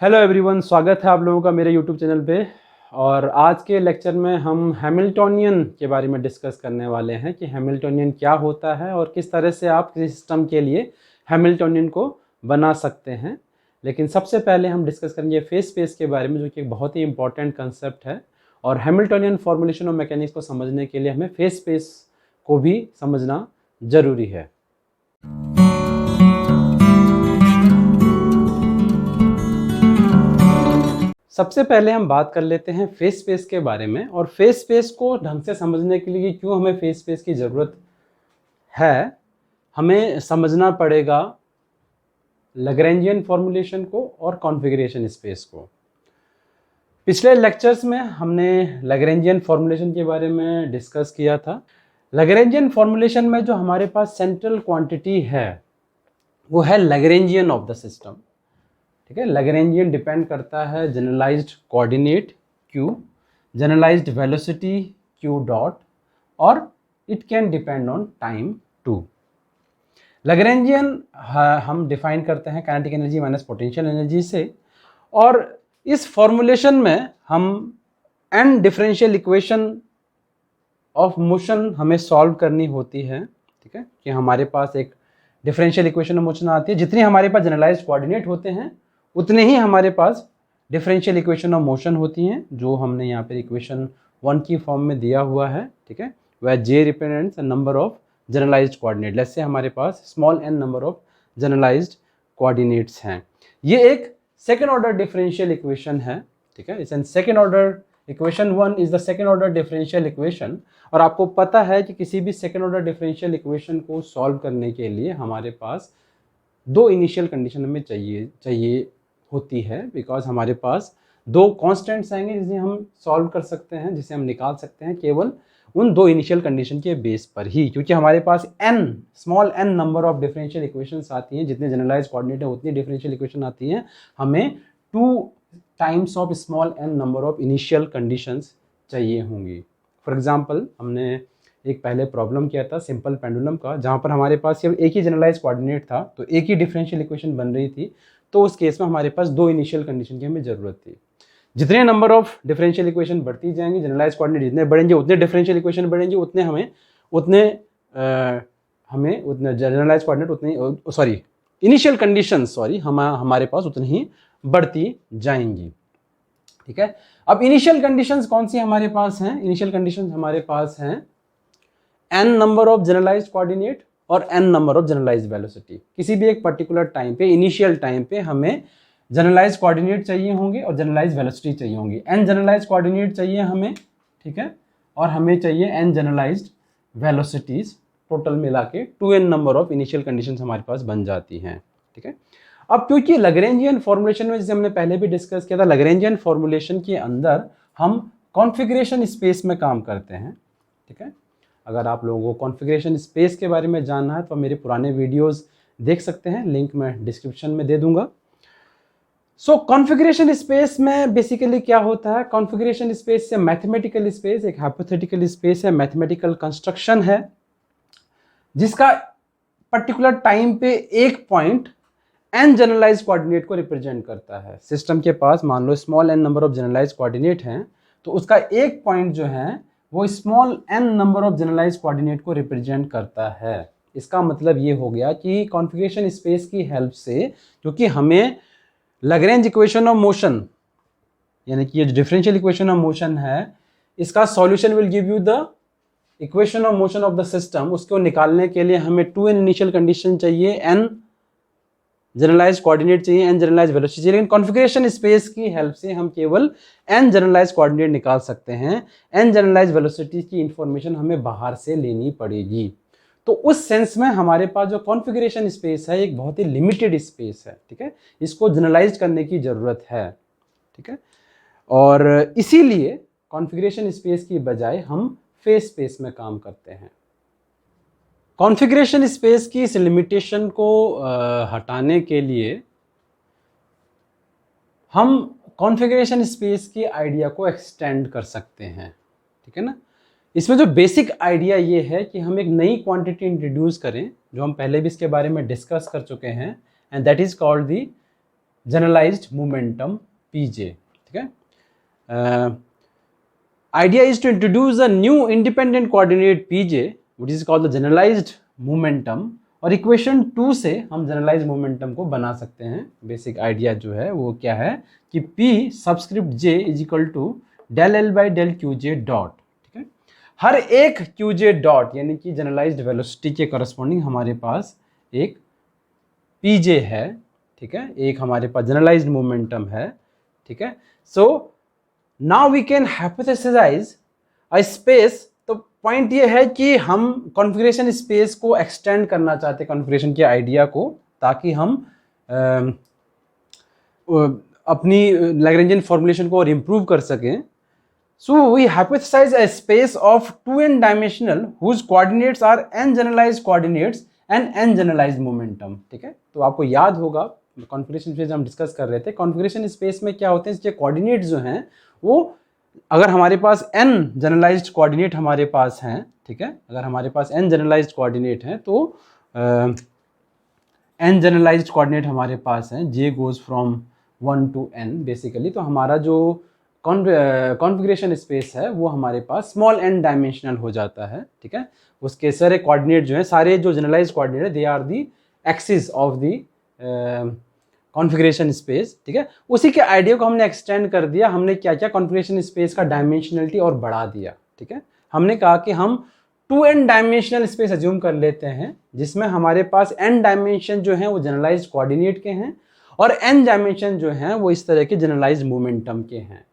Hello everyone, स्वागत है आप लोगों का मेरे यूट्यूब चैनल पे। और आज के लेक्चर में हम हैमिल्टोनियन के बारे में डिस्कस करने वाले हैं कि हैमिल्टोनियन क्या होता है और किस तरह से आप किसी सिस्टम के लिए हैमिल्टोनियन को बना सकते हैं। लेकिन सबसे पहले हम डिस्कस करेंगे फेज स्पेस के बारे में, जो कि एक बहुत ही इंपॉर्टेंट कंसेप्ट है। और हैमिल्टोनियन फॉर्मुलेशन और मैकेनिक्स को समझने के लिए हमें फेज स्पेस को भी समझना ज़रूरी है। सबसे पहले हम बात कर लेते हैं फेज स्पेस के बारे में। और फेज स्पेस को ढंग से समझने के लिए क्यों हमें फेज स्पेस की ज़रूरत है, हमें समझना पड़ेगा लैग्रैन्जियन फॉर्मूलेशन को और कॉन्फ़िगरेशन स्पेस को। पिछले लेक्चर्स में हमने लैग्रैन्जियन फॉर्मूलेशन के बारे में डिस्कस किया था। लैग्रैन्जियन फॉर्मूलेशन में जो हमारे पास सेंट्रल क्वांटिटी है वो है लैग्रैन्जियन ऑफ द सिस्टम। ठीक है, लैग्रैन्जियन डिपेंड करता है generalized coordinate q, generalized velocity q dot, और it can depend on time 2। Lagrangian हम डिफाइन करते हैं kinetic energy minus potential energy से। और इस फॉर्मूलेशन में हम n differential equation of motion हमें सॉल्व करनी होती है। ठीक है, कि हमारे पास एक डिफरेंशियल इक्वेशन ऑफ मोशन आती है। जितनी हमारे पास जनरलाइज्ड कोऑर्डिनेट होते हैं उतने ही हमारे पास डिफरेंशियल इक्वेशन ऑफ मोशन होती हैं, जो हमने यहाँ पे इक्वेशन 1 की फॉर्म में दिया हुआ है। ठीक है, वह J represents number of generalised coordinate. Let's say हमारे पास small n number of generalised coordinates हैं। ये एक सेकेंड ऑर्डर डिफरेंशियल इक्वेशन है। ठीक है, it's an second order equation 1 is the second order differential equation. और आपको पता है कि किसी भी सेकेंड ऑर्डर डिफरेंशियल इक्वेशन को सॉल्व करने के लिए हमारे पास दो इनिशियल कंडीशन हमें चाहिए होती है, बिकॉज हमारे पास दो कांस्टेंट्स आएंगे जिसे हम सॉल्व कर सकते हैं, जिसे हम निकाल सकते हैं केवल उन दो इनिशियल कंडीशन के बेस पर ही। क्योंकि हमारे पास small n number of differential equations आती हैं, जितने जनरलाइज्ड कोऑर्डिनेट है उतनी डिफरेंशियल इक्वेशन आती हैं। हमें 2 times of small n number of initial conditions चाहिए होंगी। फॉर एग्जाम्पल, हमने एक पहले प्रॉब्लम किया था सिंपल पेंडुलम का, जहाँ पर हमारे पास केवल एक ही जनरलाइज्ड कोऑर्डिनेट था, तो एक ही डिफरेंशियल इक्वेशन बन रही थी। तो उस केस में हमारे पास दो इनिशियल कंडीशन की हमें ज़रूरत थी। जितने नंबर ऑफ डिफरेंशियल इक्वेशन बढ़ती जाएंगी, जनरलाइज्ड कोऑर्डिनेट जितने बढ़ेंगे उतने डिफरेंशियल इक्वेशन बढ़ेंगे, उतने जनरलाइज्ड कोऑर्डिनेट उतनी इनिशियल कंडीशन हमारे पास उतनी ही बढ़ती जाएंगी। ठीक है, अब इनिशियल कंडीशंस कौन सी हमारे पास हैं? इनिशियल कंडीशंस हमारे पास हैं n number of generalised coordinate और n number of generalised velocity. किसी भी एक पर्टिकुलर टाइम पे, इनिशियल टाइम पे हमें जनरलाइज्ड कोऑर्डिनेट चाहिए होंगे और जनरलाइज्ड वेलोसिटी चाहिए होंगी। n जनरलाइज्ड कोऑर्डिनेट चाहिए हमें, ठीक है, और हमें चाहिए n जनरलाइज्ड वेलोसिटीज। टोटल मिला के 2n number of initial conditions हमारे पास बन जाती हैं। ठीक है, अब क्योंकि लैग्रैन्जियन फॉर्मूलेशन में, जैसे हमने पहले भी डिस्कस किया था, लैग्रैन्जियन फॉर्मूलेशन के अंदर हम कॉन्फ़िगरेशन स्पेस में काम करते हैं। ठीक है, अगर आप लोगों को कॉन्फ़िगरेशन स्पेस के बारे में जानना है तो मेरे पुराने वीडियोस देख सकते हैं, लिंक मैं डिस्क्रिप्शन में दे दूंगा। सो कॉन्फ़िगरेशन स्पेस में बेसिकली क्या होता है? कॉन्फ़िगरेशन स्पेस से मैथमेटिकल स्पेस एक हाइपोथेटिकल स्पेस है, मैथमेटिकल कंस्ट्रक्शन है, जिसका पर्टिकुलर टाइम पे एक पॉइंट n जनरलाइज्ड कोऑर्डिनेट को रिप्रेजेंट करता है। सिस्टम के पास मान लो small n number of generalised coordinate हैं, तो उसका एक पॉइंट जो है वो small n number of generalised coordinate को रिप्रेजेंट करता है। इसका मतलब ये हो गया कि कॉन्फ़िगरेशन स्पेस की हेल्प से, क्योंकि हमें लैग्रेंज इक्वेशन ऑफ मोशन, यानी कि ये डिफरेंशियल इक्वेशन ऑफ मोशन है, इसका solution will give you the equation of motion of the system. उसको निकालने के लिए हमें 2n इनिशियल कंडीशन चाहिए, n जनरलाइज्ड कोऑर्डिनेट चाहिए, n जनरलाइज्ड वेलोसिटी चाहिए। लेकिन कॉन्फ़िगरेशन स्पेस की हेल्प से हम केवल n जनरलाइज्ड कोऑर्डिनेट निकाल सकते हैं। n जनरलाइज्ड वेलोसिटी की इंफॉर्मेशन हमें बाहर से लेनी पड़ेगी। तो उस सेंस में हमारे पास जो कॉन्फ़िगरेशन स्पेस है एक बहुत ही लिमिटेड स्पेस है। ठीक है, इसको जनरलाइज करने की ज़रूरत है। ठीक है, और इसीलिए कॉन्फ़िगरेशन स्पेस की बजाय हम फेज स्पेस में काम करते हैं। कॉन्फ़िगरेशन स्पेस की इस लिमिटेशन को हटाने के लिए हम कॉन्फ़िगरेशन स्पेस की आइडिया को एक्सटेंड कर सकते हैं। ठीक है ना, इसमें जो बेसिक आइडिया ये है कि हम एक नई क्वांटिटी इंट्रोड्यूस करें, जो हम पहले भी इसके बारे में डिस्कस कर चुके हैं, and that is called the generalized momentum PJ, ठीक है। Idea is to introduce a new independent coordinate PJ which is called the generalised momentum, और इक्वेशन 2 से हम जनरलाइज्ड मोमेंटम को बना सकते हैं। बेसिक आइडिया जो है वो क्या है कि P subscript J is equal to del L by del q j dot, ठीक है। हर एक क्यू जे डॉट यानी कि जनरलाइज्ड वेलोसिटी के करस्पॉन्डिंग हमारे पास एक पीजे है, ठीक है, एक हमारे पास जनरलाइज्ड मोमेंटम है, ठीक है। So now we can hypothesise a space. तो पॉइंट ये है कि हम कॉन्फ़िगरेशन स्पेस को एक्सटेंड करना चाहते हैं, कॉन्फ़िगरेशन के आइडिया को, ताकि हम अपनी लैग्रेंजियन फॉर्मुलेशन को और इम्प्रूव कर सकें। So we hypothesise a space of 2n dimensional whose coordinates are n generalised coordinates and n generalised momentum, ठीक है। तो आपको याद होगा कॉन्फ़िगरेशन स्पेस हम डिस्कस कर रहे थे, कॉन्फ़िगरेशन स्पेस में क्या होते हैं, इसके कोऑर्डिनेट्स जो हैं वो, अगर हमारे पास n जनरलाइज्ड कोऑर्डिनेट हमारे पास हैं, ठीक है, अगर हमारे पास n जनरलाइज्ड कोऑर्डिनेट हैं तो n जनरलाइज्ड कोऑर्डिनेट हमारे पास हैं, j goes from 1 to n basically, तो हमारा जो कॉन्फ़िगरेशन स्पेस है वो हमारे पास स्मॉल n डायमेंशनल हो जाता है, ठीक है। उसके सारे कोऑर्डिनेट जो हैं, सारे जो generalised coordinate they are the axis of the configuration space, ठीक है। उसी के आइडिया को हमने एक्सटेंड कर दिया। हमने क्या किया, कॉन्फ़िगरेशन स्पेस का डायमेंशनलिटी और बढ़ा दिया, ठीक है। हमने कहा कि हम 2n डायमेंशनल स्पेस अज्यूम कर लेते हैं, जिसमें हमारे पास n डायमेंशन जो हैं वो जनरलाइज्ड कोऑर्डिनेट के हैं और n डायमेंशन जो हैं वो इस तरह के जनरलाइज्ड मोमेंटम के हैं,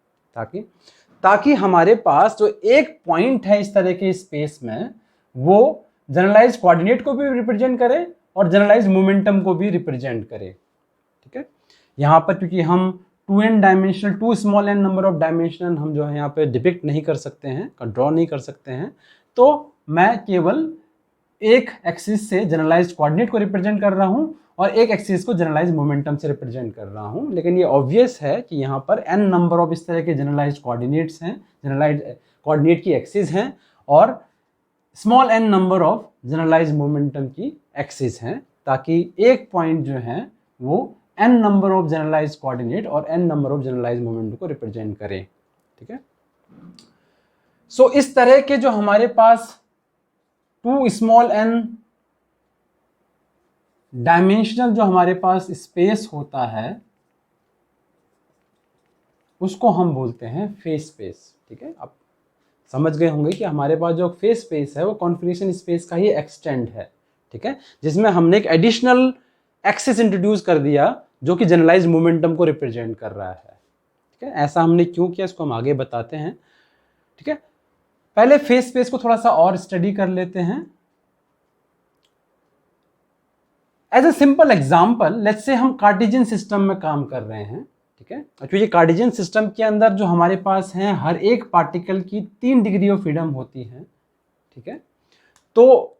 ताकि हमारे पास जो एक पॉइंट है इस तरह के स्पेस में वो जनरलाइज्ड कोऑर्डिनेट को भी रिप्रेजेंट करे और जनरलाइज्ड मोमेंटम को भी रिप्रेजेंट करे, ठीक है। यहाँ पर क्योंकि हम 2n dimensional, 2 small n number of dimensional हम जो है यहाँ पे डिपिक्ट नहीं कर सकते हैं, ड्रॉ नहीं कर सकते हैं, तो मैं केवल एक एक्सिस से जनरलाइज्ड कोऑर्डिनेट को रिप्रेजेंट कर रहा हूँ और एक एक्सिस को जनरलाइज्ड मोमेंटम से रिप्रेजेंट कर रहा हूँ। लेकिन ये ऑब्वियस है कि यहाँ पर n नंबर ऑफ इस तरह के जनरलाइज्ड कोऑर्डिनेट्स हैं, जनरलाइज्ड कोऑर्डिनेट की एक्सिस हैं, और small n number of generalised momentum की एक्सिस हैं, ताकि एक पॉइंट जो है वो n number of generalised coordinate और n number of generalised moment को रिप्रेजेंट करें, ठीक है। सो इस तरह के जो हमारे पास 2 स्मॉल n डायमेंशनल जो हमारे पास स्पेस होता है उसको हम बोलते हैं फेस स्पेस, ठीक है। आप समझ गए होंगे कि हमारे पास जो फेस स्पेस है वो कॉन्फ़िगरेशन स्पेस का ही एक्सटेंड है, ठीक है, जिसमें हमने एक एडिशनल एक्सिस इंट्रोड्यूस कर दिया जो कि जनरलाइज्ड मोमेंटम को रिप्रेजेंट कर रहा है, ठीक है। ऐसा हमने क्यों किया इसको हम आगे बताते हैं, ठीक है। पहले फेस स्पेस को थोड़ा सा और स्टडी कर लेते हैं। As a simple example, let's say हम कार्टेशियन सिस्टम में काम कर रहे हैं, ठीक है। क्योंकि कार्टेशियन सिस्टम के अंदर जो हमारे पास है हर एक पार्टिकल की 3 डिग्री ऑफ फ्रीडम होती है, ठीक है। तो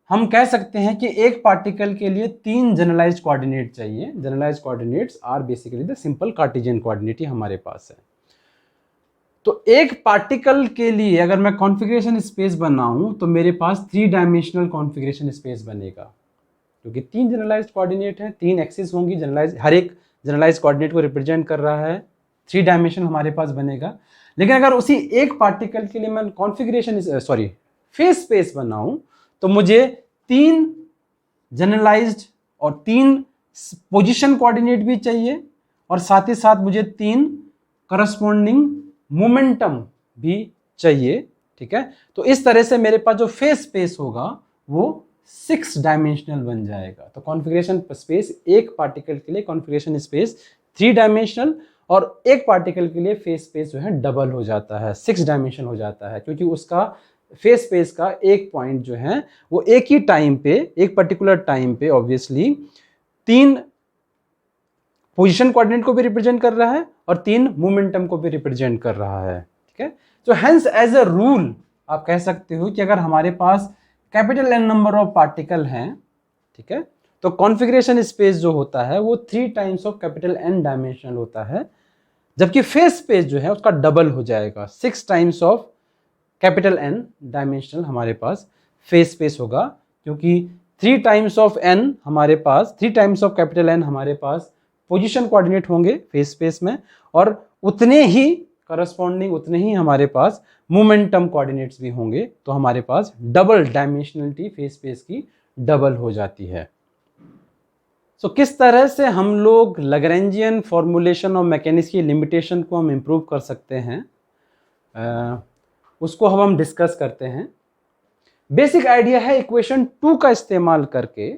हम कह सकते हैं कि एक पार्टिकल के लिए 3 जनरलाइज्ड कोऑर्डिनेट चाहिए। Generalized coordinates are basically the simple Cartesian coordinate ही हमारे पास है। तो एक पार्टिकल के लिए अगर मैं कॉन्फ़िगरेशन स्पेस बनाऊं तो मेरे पास 3 डायमेंशनल कॉन्फ़िगरेशन स्पेस बनेगा, क्योंकि 3 जनरलाइज्ड कोऑर्डिनेट हैं, 3 एक्सिस होंगी, जनरलाइज हर एक जनरलाइज्ड कोऑर्डिनेट को रिप्रेजेंट कर रहा है, 3 डायमेंशन हमारे पास बनेगा। लेकिन अगर उसी एक पार्टिकल के लिए मैं कॉन्फ़िगरेशन फेस स्पेस बनाऊं तो मुझे 3 जनरलाइज्ड और 3 पोजीशन कोऑर्डिनेट भी चाहिए और साथ ही साथ मुझे 3 करस्पॉन्डिंग मोमेंटम भी चाहिए, ठीक है। तो इस तरह से मेरे पास जो फेस स्पेस होगा वो 6 डायमेंशनल बन जाएगा। तो कॉन्फ़िगरेशन स्पेस एक पार्टिकल के लिए कॉन्फ़िगरेशन स्पेस 3 डायमेंशनल और एक पार्टिकल के लिए फेस स्पेस जो है डबल हो जाता है, 6 डायमेंशन हो जाता है, क्योंकि उसका फेस स्पेस का एक पॉइंट जो है वो एक ही टाइम पे, एक पर्टिकुलर टाइम पे ऑब्वियसली 3 पोजीशन कोऑर्डिनेट को भी रिप्रेजेंट कर रहा है और 3 मोमेंटम को भी रिप्रेजेंट कर रहा है, ठीक है। तो हेंस एज अ रूल आप कह सकते हो कि अगर हमारे पास capital N number of particle हैं, ठीक है, तो कॉन्फ़िगरेशन स्पेस जो होता है वो 3 times of capital N dimensional होता है, जबकि फेस स्पेस जो है उसका डबल हो जाएगा, 6 times of capital N dimensional हमारे पास फेस स्पेस होगा, क्योंकि 3 टाइम्स ऑफ N हमारे पास, 3 टाइम्स ऑफ कैपिटल N हमारे पास पोजीशन कोऑर्डिनेट होंगे फेस स्पेस में, और उतने ही करस्पॉन्डिंग उतने ही हमारे पास मोमेंटम कोऑर्डिनेट्स भी होंगे। तो हमारे पास डबल डायमेंशनलिटी फेस स्पेस की डबल हो जाती है। सो किस तरह से हम लोग लैग्रेंजियन फॉर्मूलेशन और मैकेनिक्स की लिमिटेशन को हम इम्प्रूव कर सकते हैं, उसको हम डिस्कस करते हैं। बेसिक आइडिया है इक्वेशन 2 का इस्तेमाल करके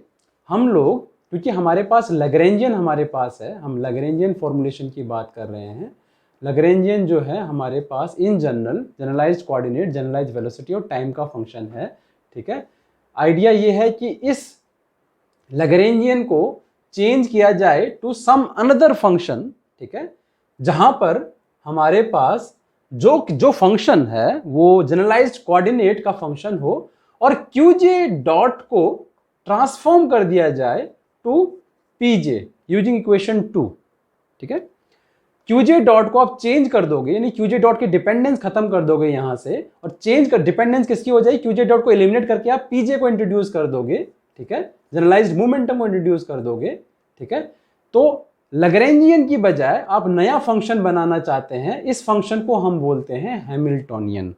हम लोग, क्योंकि हमारे पास लैग्रेंजियन हमारे पास है, हम लैग्रेंजियन फॉर्मूलेशन की बात कर रहे हैं। लैग्रेंजियन जो है हमारे पास in general generalized coordinate, generalized velocity और टाइम का फंक्शन है। ठीक है, आइडिया ये है कि इस लैग्रेंजियन को चेंज किया जाए टू सम अनदर फंक्शन, ठीक है, जहां पर हमारे पास जो फंक्शन है वो जनरलाइज्ड कोऑर्डिनेट का फंक्शन हो, और क्यूजे डॉट को ट्रांसफॉर्म कर दिया जाए टू पीजे यूजिंग इक्वेशन 2। ठीक है, क्यूजे डॉट को आप चेंज कर दोगे, यानी क्यूजे डॉट की डिपेंडेंस खत्म कर दोगे यहां से, और चेंज कर डिपेंडेंस किसकी हो जाएगी, क्यूजे डॉट को एलिमिनेट करके आप पीजे को इंट्रोड्यूस कर दोगे। ठीक है, जनरलाइज्ड मोमेंटम को इंट्रोड्यूस कर दोगे। ठीक है, तो लैग्रेंजियन की बजाय आप नया फंक्शन बनाना चाहते हैं, इस फंक्शन को हम बोलते हैं हैमिल्टोनियन।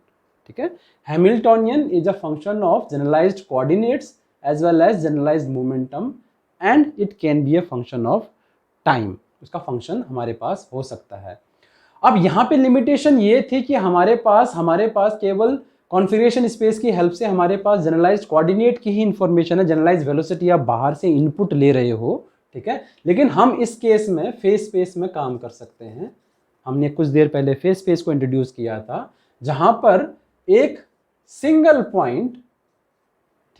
ठीक है, Hamiltonian is a function of generalised coordinates as well as generalised momentum, and it can be a function of time. उसका फंक्शन हमारे पास हो सकता है। अब यहां पे लिमिटेशन ये थी कि हमारे पास केवल कॉन्फ़िगरेशन स्पेस की हेल्प से हमारे पास जनरलाइज्ड कोऑर्डिनेट की ही इंफॉर्मेशन है, जनरलाइज्ड वेलोसिटी आप बाहर से इनपुट ले रहे हो। ठीक है, लेकिन हम इस केस में फेस स्पेस में काम कर सकते हैं। हमने कुछ देर पहले फेस स्पेस को इंट्रोड्यूस किया था, जहां पर एक सिंगल पॉइंट,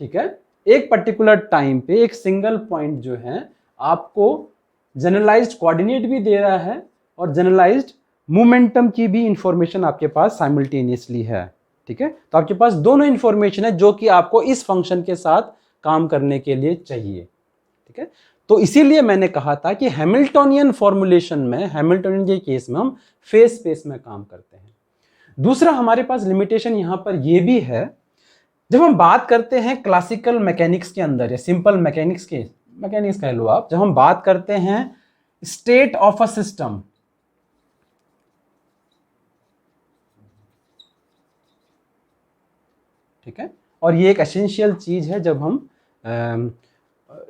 ठीक है, एक पर्टिकुलर टाइम पे एक सिंगल पॉइंट जो है आपको जनरलाइज्ड कोऑर्डिनेट भी दे रहा है और जनरलाइज्ड मोमेंटम की भी इंफॉर्मेशन आपके पास साइमल्टेनियसली है। ठीक है, तो आपके पास दोनों इंफॉर्मेशन है जो कि आपको इस फंक्शन के साथ काम करने के लिए चाहिए। ठीक है, तो इसीलिए मैंने कहा था कि हैमिल्टोनियन फॉर्मूलेशन में, हैमिल्टोनियन के केस में हम फेस स्पेस में काम करते हैं। दूसरा हमारे पास लिमिटेशन यहां पर यह भी है, जब हम बात करते हैं क्लासिकल मैकेनिक्स के अंदर या सिंपल मैकेनिक्स कह लो आप, जब हम बात करते हैं स्टेट ऑफ अ सिस्टम, ठीक है, और ये एक एसेंशियल चीज है जब हम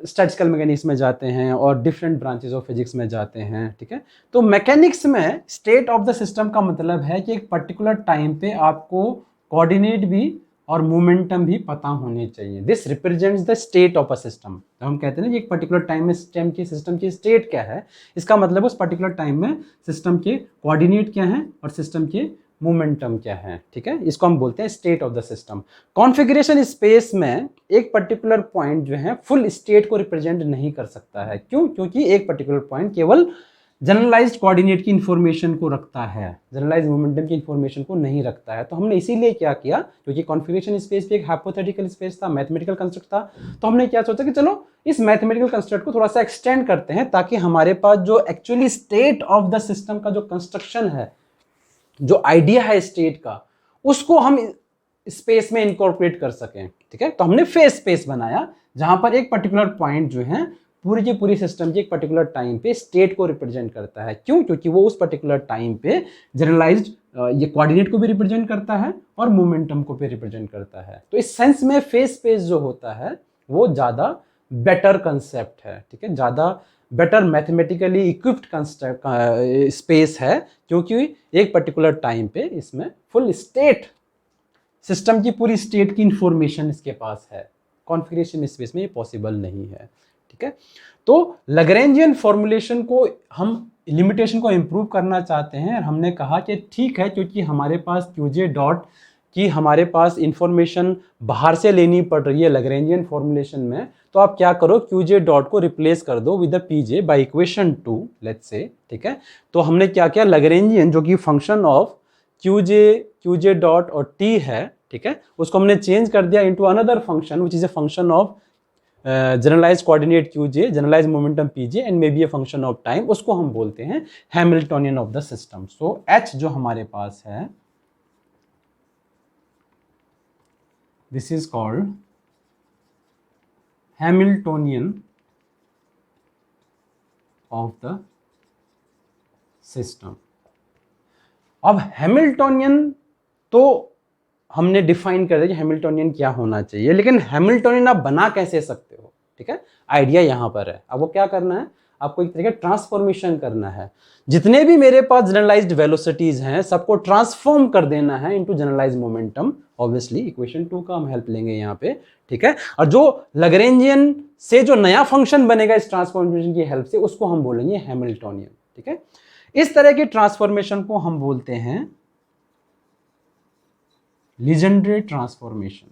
स्टैटिस्टिकल मैकेनिक्स में जाते हैं और डिफरेंट ब्रांचेस ऑफ फिजिक्स में जाते हैं। ठीक है, तो मैकेनिक्स में स्टेट ऑफ द सिस्टम का मतलब है कि एक पर्टिकुलर टाइम पे आपको कोऑर्डिनेट भी और मोमेंटम भी पता होने चाहिए। This represents the state of a system. तो हम कहते हैं ना कि एक पर्टिकुलर टाइम में सिस्टम की स्टेट क्या है, इसका मतलब उस पर्टिकुलर टाइम में सिस्टम के कोऑर्डिनेट क्या है और सिस्टम के मोमेंटम क्या है। ठीक है, इसको हम बोलते हैं state of the system. Configuration space में एक पर्टिकुलर पॉइंट जो है फुल स्टेट को रिप्रेजेंट नहीं कर सकता है। क्यों? क्योंकि एक पर्टिकुलर पॉइंट केवल जनरलाइज्ड कोऑर्डिनेट की इंफॉर्मेशन को रखता है, जनरलाइज्ड मोमेंटम की इंफॉर्मेशन को नहीं रखता है। तो हमने इसीलिए क्या किया, क्योंकि कॉन्फ़िगरेशन स्पेस भी एक हाइपोथेटिकल स्पेस था, मैथमेटिकल कंस्ट्रक्ट था, तो हमने क्या सोचा कि चलो इस मैथमेटिकल कंस्ट्रक्ट को थोड़ा सा एक्सटेंड करते हैं, ताकि हमारे पास जो actually state of the system का जो कंस्ट्रक्शन है, जो आइडिया है स्टेट का, उसको हम स्पेस में इनकॉर्पोरेट कर सकें। ठीक है, तो हमने फेस स्पेस बनाया जहां पर एक पर्टिकुलर पॉइंट जो है पूरी की पूरी सिस्टम की एक पर्टिकुलर टाइम पे स्टेट को रिप्रेजेंट करता है। क्यों? क्योंकि वो उस पर्टिकुलर टाइम पे जनरलाइज्ड ये कोऑर्डिनेट को भी रिप्रेजेंट करता है और मोमेंटम को भी रिप्रेजेंट करता है। तो इस सेंस में फेस स्पेस जो होता है वो ज्यादा बेटर कंसेप्ट है। ठीक है, ज्यादा बेटर मैथमेटिकली इक्विप्ड स्पेस है, क्योंकि एक पर्टिकुलर टाइम पे इसमें फुल स्टेट, सिस्टम की पूरी स्टेट की इंफॉर्मेशन इसके पास है। कॉन्फ़िगरेशन स्पेस में ये पॉसिबल नहीं है। ठीक है, तो लैग्रेंजियन फॉर्मूलेशन को हम लिमिटेशन को इंप्रूव करना चाहते हैं, और हमने कहा कि ठीक है, क्योंकि हमारे पास क्यूजे डॉट की हमारे पास इंफॉर्मेशन बाहर से लेनी पड़ रही है लैग्रेंजियन फॉर्मूलेशन में, तो आप क्या करो, क्यूजे डॉट को रिप्लेस कर दो with the p j by equation 2 let's say. ठीक है, तो हमने क्या किया, लैग्रेंजियन जो कि फंक्शन ऑफ क्यूजे डॉट और टी है, ठीक है, उसको हमने चेंज कर दिया into another function which is a function of generalised coordinate q j, generalised momentum p j, and may be a function of time. उसको हम बोलते हैं Hamiltonian of the system. So H जो हमारे पास है, this is called Hamiltonian of the system. अब Hamiltonian तो हमने डिफाइन कर दिया कि हैमिल्टोनियन क्या होना चाहिए, लेकिन हैमिल्टोनियन आप बना कैसे सकते हो, ठीक है, आइडिया यहां पर है। अब वो क्या करना है, आपको एक तरीके ट्रांसफॉर्मेशन करना है। जितने भी मेरे पास जनरलाइज्ड वेलोसिटीज हैं सबको ट्रांसफॉर्म कर देना है into generalised momentum. Obviously equation 2 का हम हेल्प लेंगे यहां पे, ठीक है। और जो लैग्रेंजियन से जो नया फंक्शन बनेगा इस ट्रांसफॉर्मेशन की हेल्प से, उसको हम बोलेंगे हैमिल्टोनियन, ठीक है। इस तरह की ट्रांसफॉर्मेशन को हम बोलते हैं लीजेंड्रे ट्रांसफॉर्मेशन।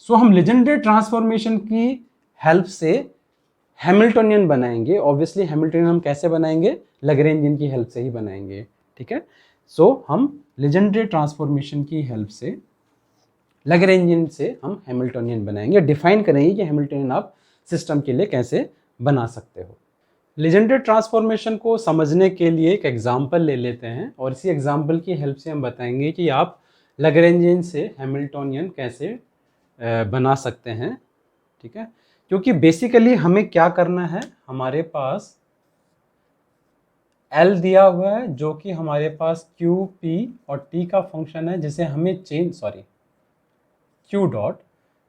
सो हम लीजेंड्रे ट्रांसफॉर्मेशन की हेल्प से हैमिल्टोनियन बनाएंगे। ऑब्वियसली हैमिल्टोनियन हम कैसे बनाएंगे, लैग्रेंजियन की हेल्प से ही बनाएंगे, ठीक है। सो हम लीजेंड्रे ट्रांसफॉर्मेशन की हेल्प से लैग्रेंजियन से हम हैमिल्टोनियन बनाएंगे, डिफाइन करेंगे कि हैमिल्टोनियन आप सिस्टम के लिए कैसे बना सकते हो। लीजेंड्रे ट्रांसफॉर्मेशन को समझने के लिए एक एग्जाम्पल ले लेते हैं और इसी एग्जाम्पल की हेल्प से हम बताएंगे कि आप लैग्रेंजियन से हैमिल्टोनियन कैसे बना सकते हैं, ठीक है। क्योंकि बेसिकली हमें क्या करना है, हमारे पास L दिया हुआ है जो कि हमारे पास Q, P और T का फंक्शन है, जिसे हमें Q डॉट,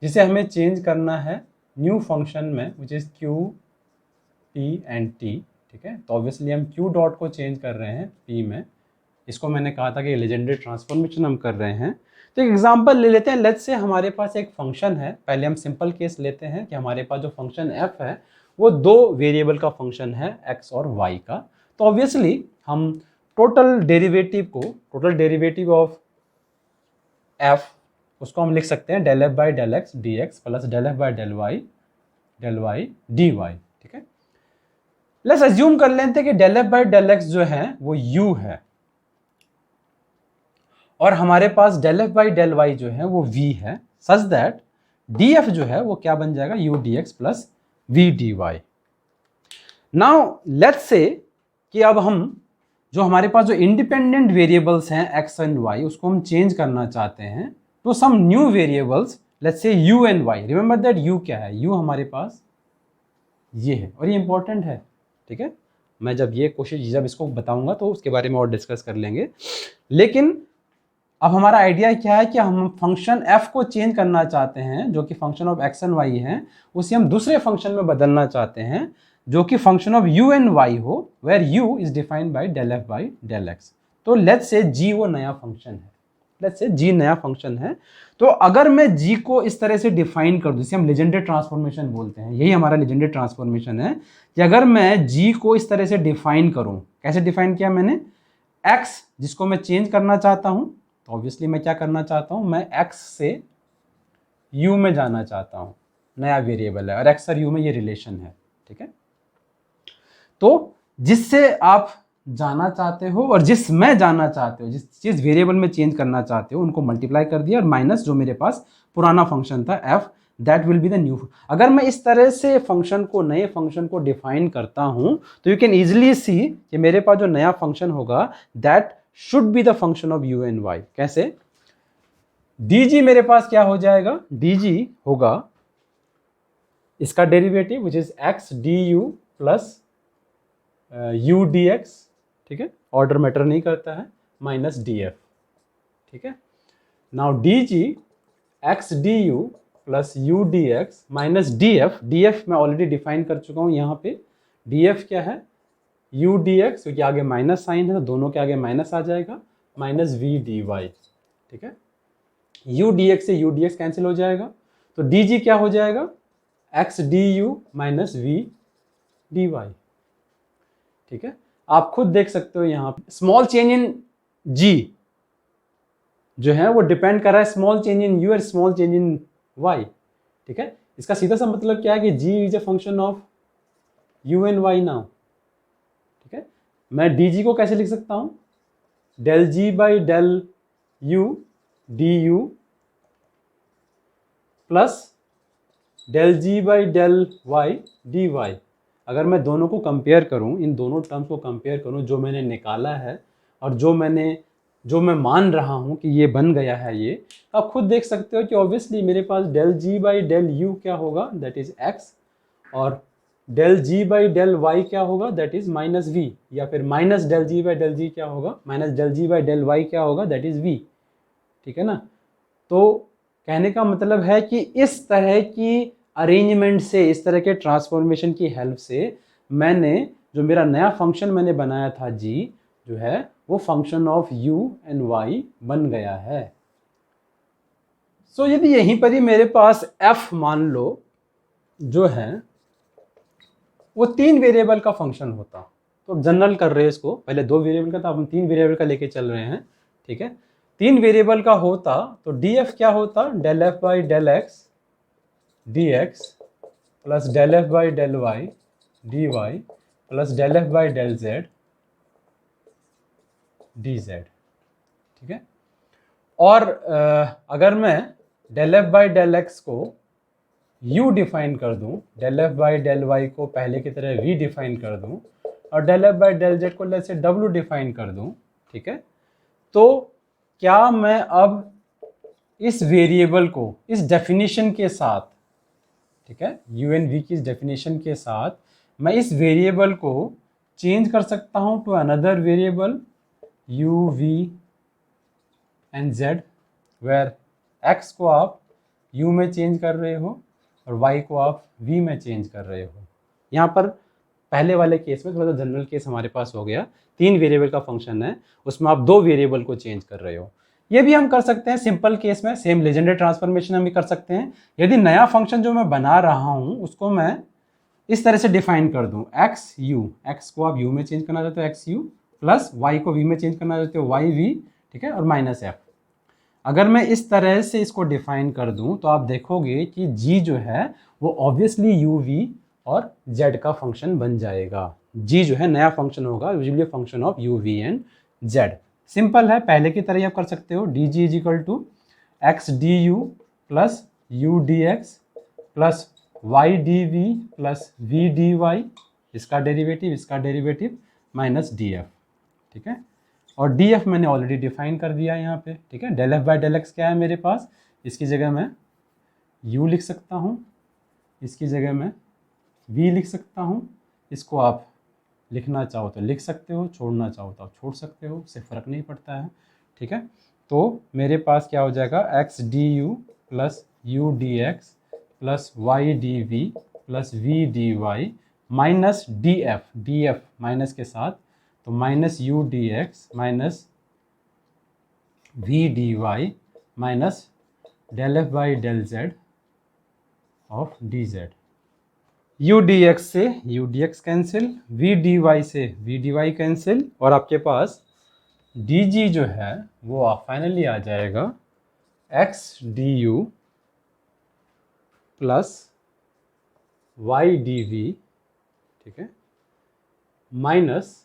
जिसे हमें चेंज करना है न्यू फंक्शन में which is Q, P and T, ठीक है। तो ऑब्वियसली हम Q डॉट को चेंज कर रहे हैं P में। इसको मैंने कहा था कि लीजेंड्रे ट्रांसफॉर्मेशन हम कर रहे हैं। तो एक एग्जांपल ले लेते हैं। लेट्स से हमारे पास एक फंक्शन है, पहले हम सिंपल केस लेते हैं कि हमारे पास जो फंक्शन f है वो दो वेरिएबल का फंक्शन है, x और y का। तो ऑब्वियसली हम टोटल डेरिवेटिव ऑफ f उसको हम लिख सकते हैं del f by del x dx plus del f by del y dy, ठीक है। लेट्स अज्यूम कर लेते हैं कि del f by del x जो है वो u है और हमारे पास del f by del y जो है वो v है, सच दैट df जो है वो क्या बन जाएगा, u dx plus v dy। Now let's say कि अब हम जो हमारे पास जो इंडिपेंडेंट वेरिएबल्स हैं x एंड y उसको हम चेंज करना चाहते हैं तो some new variables let's say u and y। Remember that u क्या है, u हमारे पास ये है और ये इंपॉर्टेंट है, ठीक है। मैं जब इसको बताऊंगा तो उसके बारे में और डिस्कस कर लेंगे। लेकिन अब हमारा आइडिया क्या है कि हम फंक्शन f को चेंज करना चाहते हैं जो कि function of x and y है, उसे हम दूसरे फंक्शन में बदलना चाहते हैं जो कि function of u and y हो, where u is defined by del f by del x। तो लेट्स से g वो नया फंक्शन है, लेट्स से g नया फंक्शन है। तो अगर मैं g को इस तरह से डिफाइन कर दूं, जिसे हम लीजेंड्रे ट्रांसफॉर्मेशन बोलते हैं, यही हमारा लीजेंड्रे ट्रांसफॉर्मेशन है कि अगर मैं g को इस तरह से डिफाइन करूं, कैसे डिफाइन किया मैंने, x जिसको मैं चेंज करना चाहता हूं, तो ऑब्वियसली मैं क्या करना चाहता हूं, मैं x से u में जाना चाहता हूं, नया वेरिएबल है और x और u में ये रिलेशन है, ठीक है। तो जिससे आप जाना चाहते हो और जिस में जाना चाहते हो, जिस वेरिएबल में चेंज करना चाहते हो, उनको मल्टीप्लाई कर दिया और माइनस जो मेरे पास पुराना फंक्शन था f, that will be the new. अगर मैं इस तरह से फंक्शन को, नए फंक्शन को डिफाइन करता हूं तो यू कैन इजिली सी कि मेरे पास जो नया फंक्शन होगा that should be the function of u and y। कैसे, dg मेरे पास क्या हो जाएगा, dg होगा इसका derivative which is x du plus u dx, ठीक है, ऑर्डर मैटर नहीं करता है, माइनस df, ठीक है। Now dg x du plus u dx minus df, df मैं ऑलरेडी डिफाइन कर चुका हूं यहाँ पे, df क्या है, u dx, क्योंकि आगे माइनस साइन है तो दोनों के आगे माइनस आ जाएगा, माइनस v dy, ठीक है। u dx से u dx कैंसिल हो जाएगा तो dg क्या हो जाएगा, x du minus v dy, ठीक है। आप खुद देख सकते हो यहाँ पे स्मॉल चेंज इन g जो है वो डिपेंड कर रहा है स्मॉल चेंज इन u और स्मॉल चेंज इन y, ठीक है। इसका सीधा सा मतलब क्या है कि g is a function of u and y now, ठीक है। मैं dg को कैसे लिख सकता हूं, del g by del u du plus del g by del y dy। अगर मैं दोनों को कंपेयर करूं, इन दोनों टर्म्स को कंपेयर करूं, जो मैंने निकाला है और जो मैं मान रहा हूं कि ये बन गया है, ये आप खुद देख सकते हो कि ऑब्वियसली मेरे पास del g by del u क्या होगा, दैट इज x, और del ji by del Y क्या होगा, दैट इज माइनस वी, या फिर minus del ji by del G क्या होगा, minus del ji by del Y क्या होगा, दैट इज वी। ठीक है ना। तो कहने का मतलब है कि इस तरह की अरेंजमेंट से, इस तरह के ट्रांसफॉर्मेशन की हेल्प से मैंने जो मेरा नया फंक्शन मैंने बनाया था जी, जो है वो function of u and y बन गया है। सो यदि यहीं पर ही मेरे पास f मान लो जो है वो 3 वेरिएबल का फंक्शन होता, तो अब जनरल कर रहे हैं इसको, पहले 2 वेरिएबल का था, अब हम 3 वेरिएबल का लेके चल रहे हैं। ठीक है, 3 वेरिएबल का होता तो df क्या होता, del F by del x d x plus del F by del y d y plus del F by del z d z. ठीक है, और अगर मैं del F by del x को u डिफाइन कर दूं, del F by del y को पहले की तरह v डिफाइन कर दूं, और del F by del z को जैसे w डिफाइन कर दूं, ठीक है, तो क्या मैं अब इस वेरिएबल को इस डेफिनेशन के साथ, ठीक है, u एंड v की इस डेफिनेशन के साथ मैं इस वेरिएबल को चेंज कर सकता हूं to another variable u v and z, where x को आप u में चेंज कर रहे हो और y को आप v में चेंज कर रहे हो। यहाँ पर पहले वाले केस में थोड़ा सा जनरल केस हमारे पास हो गया, 3 वेरिएबल का फंक्शन है, उसमें आप 2 वेरिएबल को चेंज कर रहे हो। ये भी हम कर सकते हैं सिंपल केस में, सेम लेजेंडरी ट्रांसफॉर्मेशन हम भी कर सकते हैं। यदि नया फंक्शन जो मैं बना रहा हूँ उसको मैं इस तरह से डिफाइन कर दूँ, एक्स यू, एक्स को आप यू में चेंज करना चाहते हो एक्स यू, प्लस वाई को वी में चेंज करना चाहते हो वाई वी, ठीक है, और माइनस एफ। अगर मैं इस तरह से इसको डिफाइन कर दूं तो आप देखोगे कि g जो है वो ऑब्वियसली u v और z का फंक्शन बन जाएगा। g जो है नया फंक्शन होगा, usually function of u v and z। Simple है, पहले की तरह आप कर सकते हो, dg is equal to x D you plus U D x plus Y D we plus we D y, इसका डेरिवेटिव माइनस डी एफ। ठीक है, और डी एफ मैंने ऑलरेडी डिफाइन कर दिया यहाँ पे। ठीक है, del F by del x क्या है मेरे पास, इसकी जगह मैं u लिख सकता हूँ, इसकी जगह मैं v लिख सकता हूँ। इसको आप लिखना चाहो तो लिख सकते हो, छोड़ना चाहो तो आप छोड़ सकते हो, उससे फ़र्क नहीं पड़ता है। ठीक है, तो मेरे पास क्या हो जाएगा, x D you plus U D x plus Y D we plus we D Y minus D F minus के साथ, तो minus U D X minus V D Y minus del F by del Z of D Z. U D X से U D X cancel, V D Y से V D Y cancel, और आपके पास D G जो है वो finally आ जाएगा x D you plus Y D v, ठीक है, minus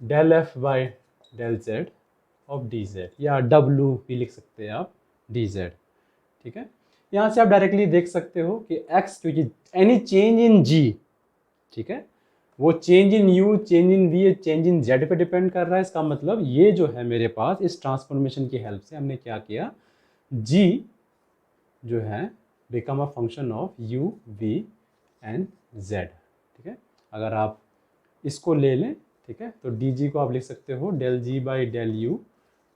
del F by del Z of D z, या डब्ल्यू भी लिख सकते हैं आप, डी जेड। ठीक है, यहाँ से आप डायरेक्टली देख सकते हो कि x, क्योंकि एनी चेंज इन g, ठीक है, वो change in u, change in v, change in z पे डिपेंड कर रहा है। इसका मतलब ये जो है मेरे पास इस ट्रांसफॉर्मेशन की हेल्प से हमने क्या किया, g जो है become a function of u, v and z। ठीक है, अगर आप इसको ले लें, ठीक है, तो dg को आप लिख सकते हो del g by del u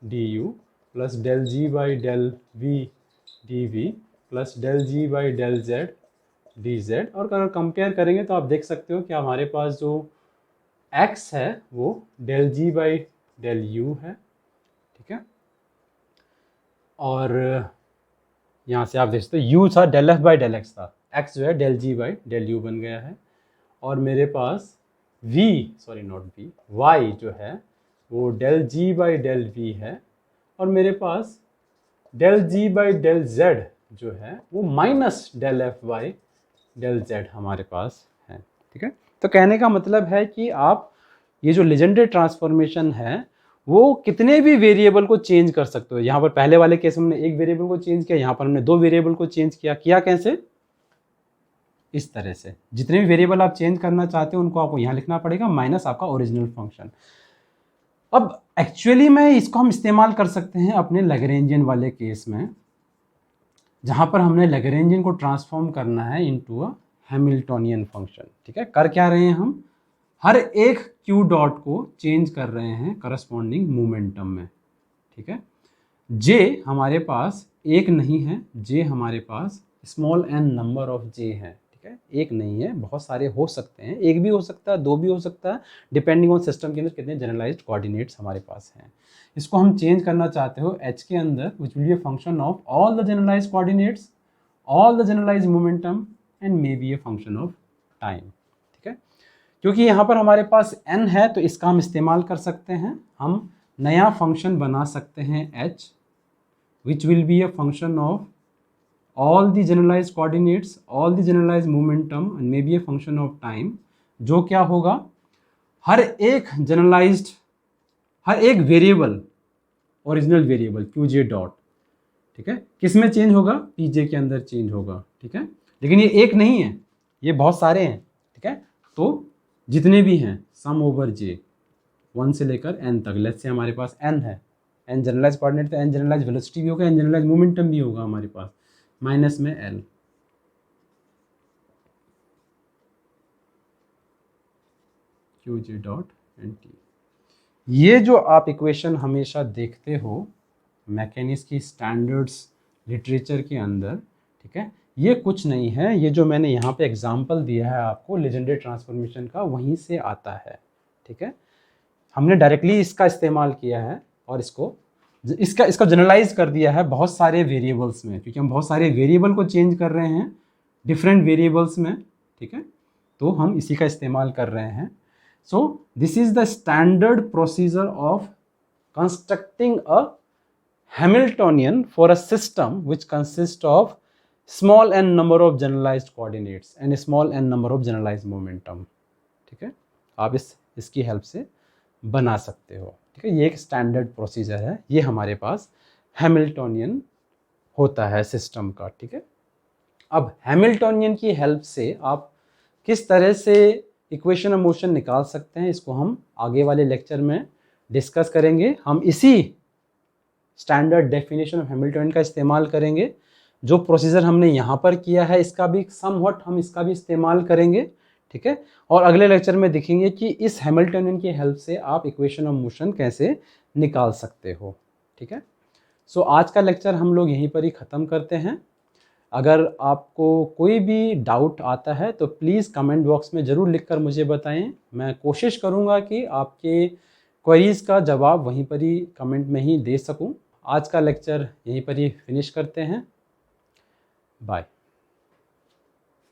d you plus del g by del v d we plus del ji by del z d z. और अगर कंपेयर करेंगे तो आप देख सकते हो कि हमारे पास जो x है वो del ji by del u है। ठीक है, और यहाँ से आप देख सकते हो u था del F by del x था, x जो है del ji by del u बन गया है, और मेरे पास y जो है वो del ji by del V है, और मेरे पास del ji by del Z जो है वो minus del F by del Z हमारे पास है। ठीक है, तो कहने का मतलब है कि आप ये जो लेजेंडरी ट्रांसफॉर्मेशन है वो कितने भी वेरिएबल को चेंज कर सकते हो। यहाँ पर पहले वाले केस में हमने एक वेरिएबल को चेंज किया, यहाँ पर हमने 2 वेरिएबल को चेंज किया कैसे, इस तरह से जितने भी वेरिएबल आप चेंज करना चाहते हो उनको आपको यहाँ लिखना पड़ेगा माइनस आपका ओरिजिनल फंक्शन। अब एक्चुअली में इसको हम इस्तेमाल कर सकते हैं अपने लैग्रेंजियन वाले केस में। जहाँ पर हमने लैग्रेंजियन को ट्रांसफॉर्म करना है इनटू अ हैमिल्टोनियन फंक्शन। ठीक है, कर क्या रहे हैं हम, हर एक क्यू डॉट को चेंज कर रहे हैं करस्पॉन्डिंग मोमेंटम में। ठीक है, जे हमारे पास एक नहीं है, जे हमारे पास स्मॉल एन नंबर ऑफ जे है। ठीक है, एक नहीं है, बहुत सारे हो सकते हैं, एक भी हो सकता है, दो भी हो सकता है, डिपेंडिंग ऑन सिस्टम के अंदर कितने जनरलाइज्ड कोऑर्डिनेट्स हमारे पास हैं। इसको हम चेंज करना चाहते हो एच के अंदर, which will be a function of all the generalised coordinates, all the generalised momentum and may be a function of time. ठीक है, क्योंकि यहाँ पर हमारे पास n है तो इसका हम इस्तेमाल कर सकते हैं, हम नया फंक्शन बना सकते हैं h which will be a function of all the generalized coordinates, all the generalized momentum and maybe a function of time, जो क्या होगा, हर एक जनरलाइज्ड, हर एक variable, original variable qj dot, ठीक है, किस में चेंज होगा, pj के अंदर चेंज होगा। ठीक है, लेकिन ये एक नहीं है, ये बहुत सारे हैं। ठीक है, तो जितने भी हैं सम ओवर j 1 से लेकर n तक, लेट्स से हमारे पास n है, n जनरलाइज कोऑर्डिनेट तो n जनरलाइज वेलोसिटी भी होगा, n जनरलाइज मोमेंटम भी होगा हमारे पास, माइनस में l। qj डॉट nt, ये जो आप इक्वेशन हमेशा देखते हो मैकेनिक्स की स्टैंडर्ड्स लिटरेचर के अंदर, ठीक है, ये कुछ नहीं है, ये जो मैंने यहाँ पे एग्जांपल दिया है आपको लेजेंडरी ट्रांसफॉर्मेशन का, वहीं से आता है। ठीक है, हमने डायरेक्टली इसका इस्तेमाल किया है और इसका जनरलाइज कर दिया है बहुत सारे वेरिएबल्स में, क्योंकि हम बहुत सारे वेरिएबल को चेंज कर रहे हैं डिफरेंट वेरिएबल्स में। ठीक है, तो हम इसी का इस्तेमाल कर रहे हैं। So this is the standard procedure of constructing a Hamiltonian for a system which consists of small n number of generalized coordinates and small n number of generalized momentum। ठीक है, आप इसकी हेल्प से बना सकते हो। ठीक है, ये एक स्टैंडर्ड प्रोसीजर है, ये हमारे पास हैमिल्टोनियन होता है सिस्टम का। ठीक है, अब हैमिल्टोनियन की हेल्प से आप किस तरह से इक्वेशन ऑफ मोशन निकाल सकते हैं, इसको हम आगे वाले लेक्चर में डिस्कस करेंगे। हम इसी स्टैंडर्ड डेफिनेशन ऑफ हैमिल्टोनियन का इस्तेमाल करेंगे, जो प्रोसीजर हमने यहाँ पर किया है इसका भी समवट हम इसका भी इस्तेमाल करेंगे। ठीक है, और अगले लेक्चर में देखेंगे कि इस हैमिल्टोनियन की हेल्प से आप इक्वेशन ऑफ मोशन कैसे निकाल सकते हो। ठीक है, सो आज का लेक्चर हम लोग यहीं पर ही ख़त्म करते हैं। अगर आपको कोई भी डाउट आता है तो प्लीज़ कमेंट बॉक्स में ज़रूर लिखकर मुझे बताएं, मैं कोशिश करूँगा कि आपके क्वेरीज़ का जवाब वहीं पर ही कमेंट में ही दे सकूं। आज का लेक्चर यहीं पर ही फिनिश करते हैं। बाय।